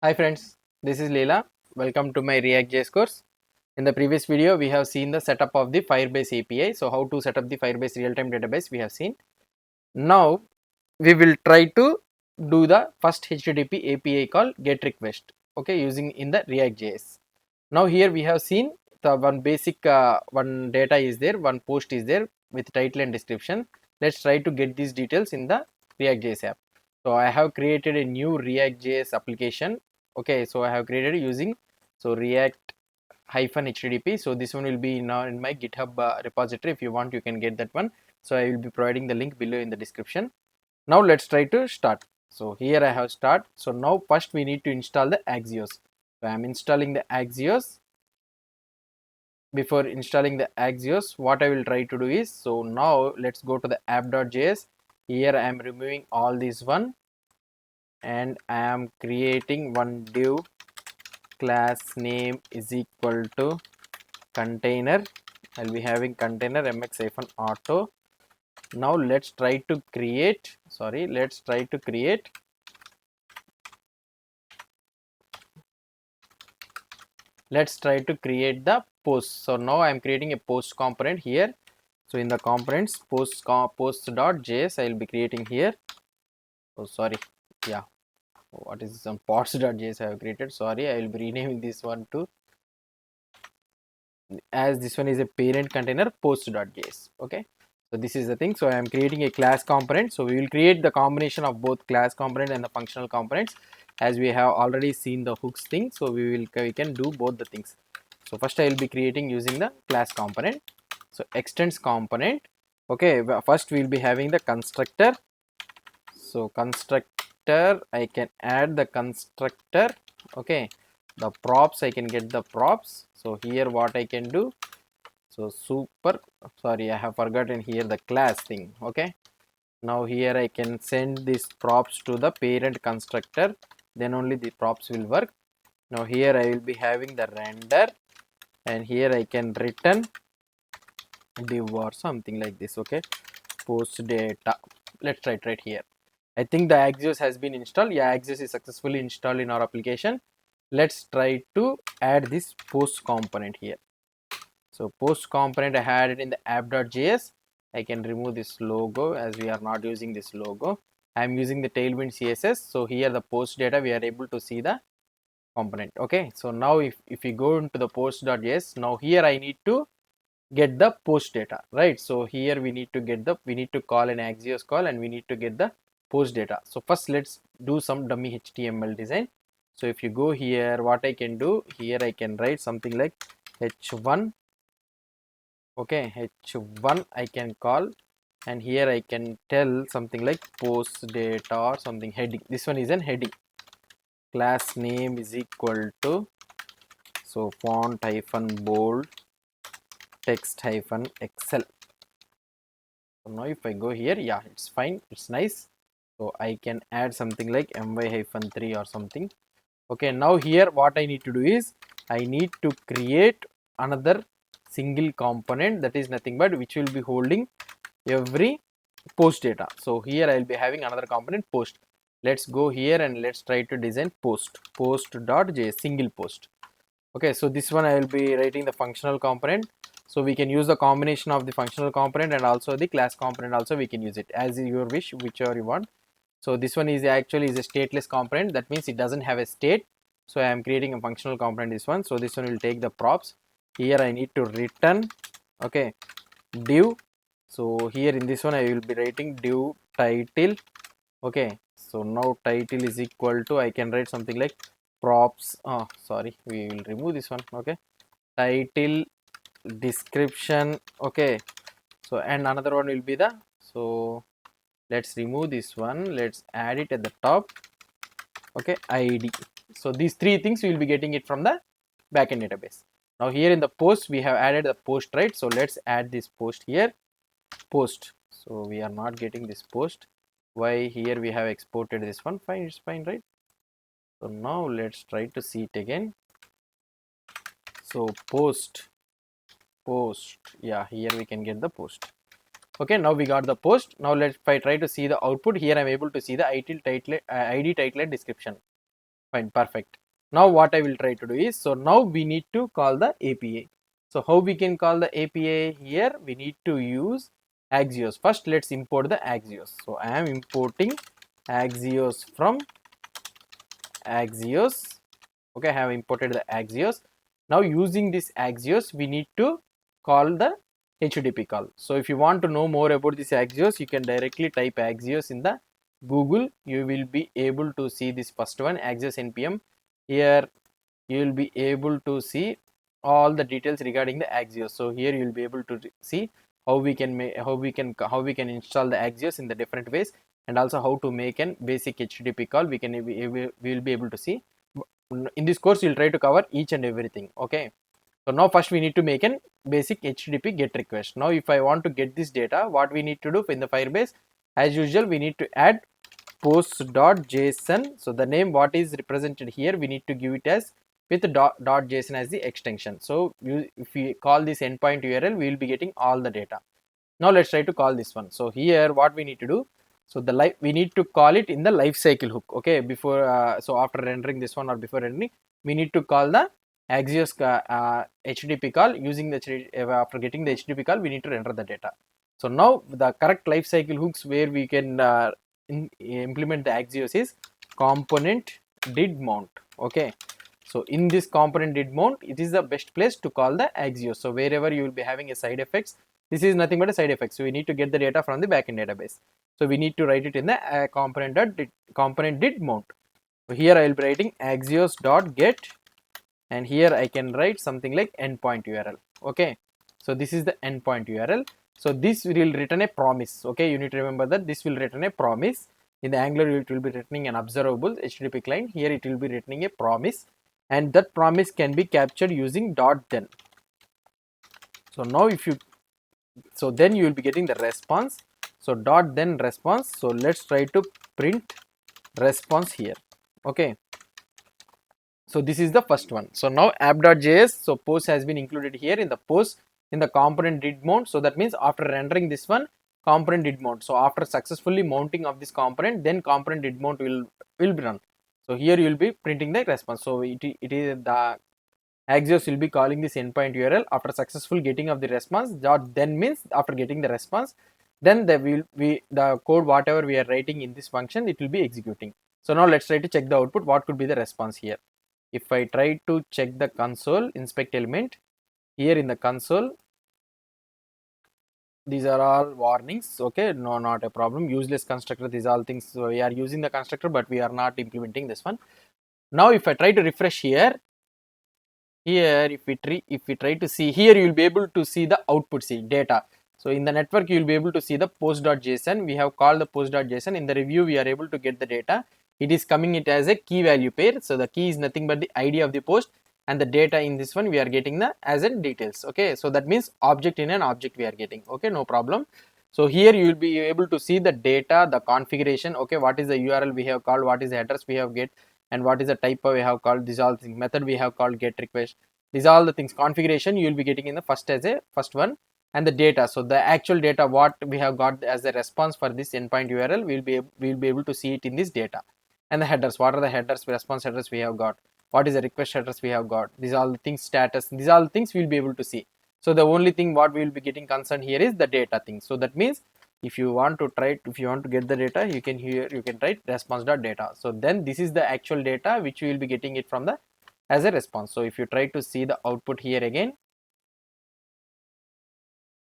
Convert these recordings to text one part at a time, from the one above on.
Hi friends, this is Leela. Welcome to my React.js course. In the previous video, we have seen the setup of the Firebase API. So how to set up the Firebase real-time database we have seen. Now we will try to do the first HTTP API call GET request. Okay, using in the React.js. Now here we have seen the one basic one data is there, one post is there with title and description. Let's try to get these details in the React.js app. So I have created a new React.js application. Okay, so I have created using React hyphen HTTP. So this one will be now in my GitHub repository. If you want, you can get that one. So I will be providing the link below in the description. Now let's try to start. So here I have start. So now first we need to install the Axios. So I am installing the Axios. Before installing the Axios, what I will try to do is, so now let's go to the app.js. Here I am removing all these one and I am creating one div class name is equal to container. I'll be having container mx-auto. Now let's try to create the post. So now I am creating a post component here. So in the components post.js I will be creating here. Oh sorry, yeah, what is some pods.js I have created. Sorry, I will be renaming this one to, as this one is a parent container post.js. Okay, so this is the thing. So I am creating a class component. So we will create the combination of both class component and the functional components, as we have already seen the hooks thing. So we can do both the things. So first I will be creating using the class component. So extends component. Okay, first we will be having the constructor. So constructor, I can add the constructor. Okay, the props, I can get the props. So here what I can do, so super, sorry, I have forgotten here the class thing. Okay, now here I can send these props to the parent constructor, then only the props will work. Now here I will be having the render, and here I can return div or something like this. Okay, post data, let's try it right here. I think the Axios has been installed. Yeah, Axios is successfully installed in our application. Let's try to add this post component here. So post component I had it in the app.js. I can remove this logo as we are not using this logo. I am using the Tailwind CSS. So here the post data we are able to see the component. Okay, so now if we go into the post.js, now here I need to get the post data, right? So here we need to call an Axios call and we need to get the post data. So first let's do some dummy HTML design. So if you go here, what I can do here, I can write something like h1. Okay, h1 I can call, and here I can tell something like post data or something heading. This one is an heading. Class name is equal to, so font hyphen bold text hyphen excel. So now if I go here, yeah, it's fine, it's nice. So I can add something like my-3 or something. Okay, now here what I need to do is I need to create another single component, that is nothing but which will be holding every post data. So here I will be having another component post. Let's go here and let's try to design post.js single post. Okay, so this one I will be writing the functional component. So we can use the combination of the functional component and also the class component also we can use it as your wish, whichever you want. So this one is actually is a stateless component, that means it doesn't have a state. So I am creating a functional component, this one. So this one will take the props. Here I need to return, okay, div. So here in this one I will be writing div title. Okay, so now title is equal to, I can write something like props, oh sorry, we will remove this one. Okay, title description. Okay, so and another one will be the, so let's remove this one, let's add it at the top. Okay, id. So these three things we will be getting it from the backend database. Now here in the post we have added the post, right? So let's add this post here, post. So we are not getting this post. Why? Here we have exported this one. Fine, it's fine, right? So now let's try to see it again. So post, yeah, here we can get the post. Okay, now we got the post. Now let's, if I try to see the output, here I'm able to see the id title and description. Fine, perfect. Now what I will try to do is, so now we need to call the API. So how we can call the API here? We need to use Axios. First, let's import the Axios. So I am importing Axios from Axios. Okay, I have imported the Axios. Now using this Axios, we need to call the HTTP call. So if you want to know more about this Axios, you can directly type Axios in the Google. You will be able to see this first one, Axios npm. Here you will be able to see all the details regarding the Axios. So here you will be able to see how we can make, how we can install the Axios in the different ways, and also how to make an basic HTTP call. We will be able to see. In this course we'll try to cover each and everything. Okay, so now first we need to make an basic HTTP GET request. Now if I want to get this data, what we need to do in the Firebase, as usual, we need to add post.json. so the name what is represented here, we need to give it as with .json as the extension. So if we call this endpoint URL, we will be getting all the data. Now let's try to call this one. So here what we need to do, so we need to call it in the lifecycle hook. Okay, before so after rendering this one or before rendering, we need to call the Axios HTTP call. Using the after getting the HTTP call, we need to render the data. So now the correct lifecycle hooks where we can implement the Axios is component did mount. Okay, so in this component did mount, it is the best place to call the Axios. So wherever you will be having a side effects, this is nothing but a side effect. So we need to get the data from the backend database. So we need to write it in the component did mount. So here I will be writing axios.get, and here I can write something like endpoint URL. Okay, so this is the endpoint URL. So this will return a promise. Okay, you need to remember that this will return a promise. In the Angular it will be returning an observable HTTP client. Here it will be returning a promise, and that promise can be captured using .then. So now if you, so then you will be getting the response. So .then response. So let's try to print response here. Okay, so this is the first one. So now app.js, so post has been included here in the post in the component did mount. So that means after rendering this one, component did mount. So after successfully mounting of this component, then component did mount will be run. So here you will be printing the response. So it is the Axios will be calling this endpoint URL after successful getting of the response. Then means after getting the response, then the code whatever we are writing in this function, it will be executing. So now let's try to check the output. What could be the response here? If I try to check the console, inspect element, here in the console, these are all warnings. Okay, no, not a problem. Useless constructor, these all things. So we are using the constructor, but we are not implementing this one. Now if I try to refresh here, if we try to see here, you will be able to see the output, see data. So in the network you will be able to see the post.json. We have called the post.json. In the review we are able to get the data. It is coming it as a key value pair. So the key is nothing but the ID of the post, and the data in this one we are getting the as in details. Okay, so that means object in an object we are getting. Okay, no problem. So here you will be able to see the data, the configuration. Okay, what is the URL we have called, what is the address we have get, and what is the type we have called. These all things, method we have called get request. These are all the things. Configuration you will be getting in the first as a first one, and the data. So the actual data what we have got as a response for this endpoint URL, we will be able to see it in this data. And the headers, what are the headers, response headers we have got, what is the request headers we have got, these are all the things, status, these are all the things we will be able to see. So the only thing what we will be getting concerned here is the data thing. So that means if you want to get the data, you can write response.data. So then this is the actual data which we will be getting it from the as a response. So if you try to see the output here again,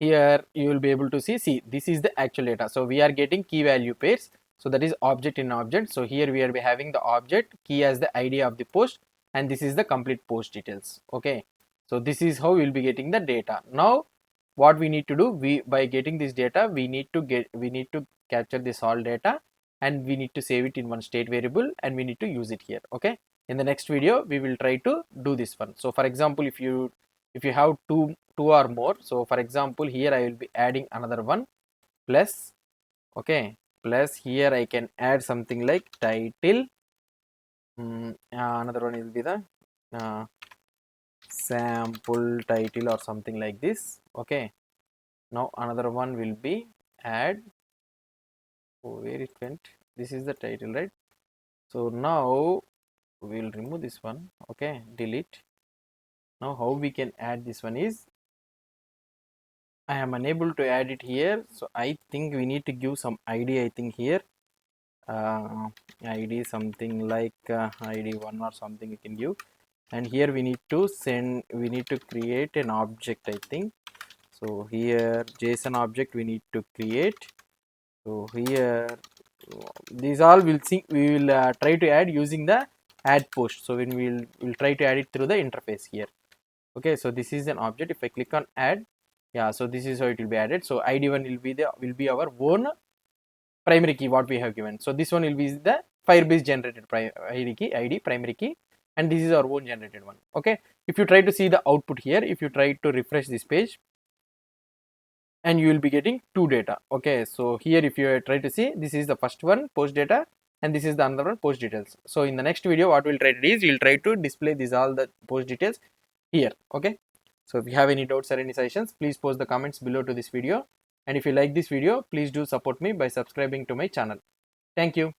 here you will be able to see this is the actual data. So we are getting key value pairs. So that is object in object. So here we are having the object key as the ID of the post, and this is the complete post details. Okay, so this is how we will be getting the data. Now what we need to do, by getting this data, we need to capture this all data, and we need to save it in one state variable, and we need to use it here. Okay, in the next video we will try to do this one. So for example, if you have two or more, so for example here I will be adding another one plus. Okay, plus here I can add something like title. Another one will be the sample title or something like this. Okay, now another one will be add, where it went, this is the title, right? So now we will remove this one. Okay, delete. Now how we can add this one is, I am unable to add it here, so I think we need to give some ID. I think here ID something like ID1 or something you can give, and here we need to create an object, I think. So here JSON object we need to create. So here these all we'll see, we will try to add using the add post. So when we'll try to add it through the interface here. Okay, so this is an object. If I click on add, yeah, so this is how it will be added. So ID1 will be our own primary key what we have given. So this one will be the Firebase generated ID primary key, and this is our own generated one. Okay, if you try to see the output here, if you try to refresh this page, and you will be getting two data. Okay, so here if you try to see, this is the first one post data, and this is the another one post details. So in the next video what we'll try to do is we'll try to display these all the post details here. Okay, so if you have any doubts or any suggestions, please post the comments below to this video, and if you like this video, please do support me by subscribing to my channel. Thank you.